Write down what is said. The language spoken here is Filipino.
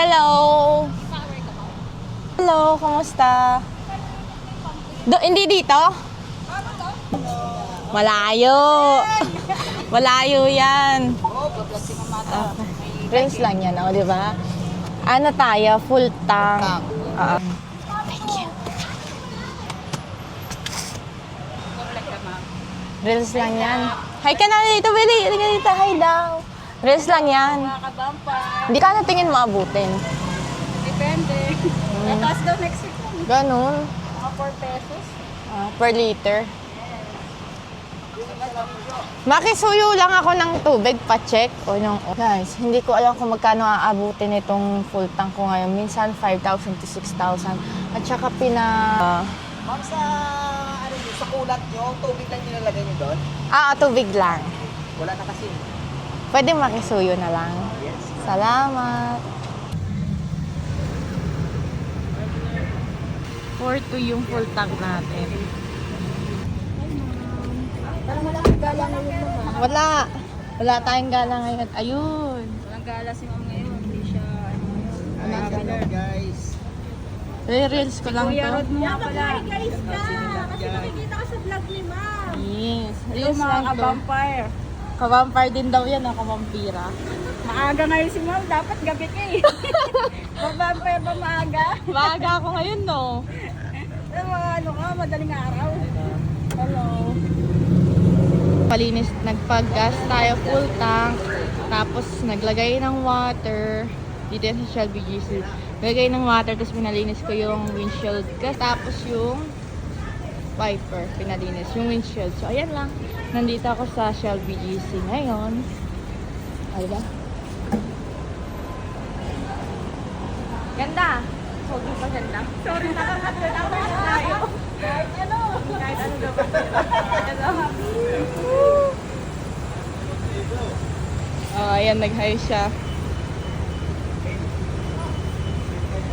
Hello! Hello, kumusta? Hindi dito? Malayo! Malayo yan. Rinse lang yan, o, di ba? Ano tayo? Full tank. Thank you. Rinse lang yan. Hi ka na dito, Willy. Hindi ka dito. Hi daw. Rinse lang yan. Hindi ka na tingin maabutin. Depende. Tatas daw next week. Ganun. Mga 4 pesos. Per liter. Makisuyo lang ako ng tubig, pa-check. O yung, guys, hindi ko alam kung magkano aabutin itong full tank ko ngayon. Minsan 5,000 to 6,000. At saka Ma'am, sa kulat nyo, tubig lang nilalagay nyo doon? tubig lang. Wala na kasi. Pwede makisuyo na lang. Yes. Salamat. 4-2 yung full tank natin. Parang walang gala ngayon naman. Wala. Wala tayong gala ngayon. Ayun. Walang gala si ma'am ngayon. Hindi siya, Hello guys. Re-reels ko lang Kuya to. Rod mo nga pala. Guys ka! Kasi nakikita ka sa vlog ni Ma'am. Yes. Hello Reels mga lang to. ka-vampire. Ka-vampire din daw yan, ka-vampira. Maaga ngayon si ma'am. Dapat gabi ka eh. Vampire ba maaga? Maaga ako ngayon, no? Pero mga ano ka, madaling araw. Hello. Palinis, nagpag-gas tayo full tank. Tapos naglagay ng water. Dito yan sa Shell BGC. Naglagay ng water, tapos pinalinis ko yung windshield. Tapos yung wiper, pinalinis. Yung windshield. So, ayan lang. Nandito ako sa Shell BGC ngayon. Ay ba? Ganda! Sobrang pa ganda. Sorry, nakakatid ako tayo. Kahit ano. Kahit ano dapat. Ayan, nag-high siya.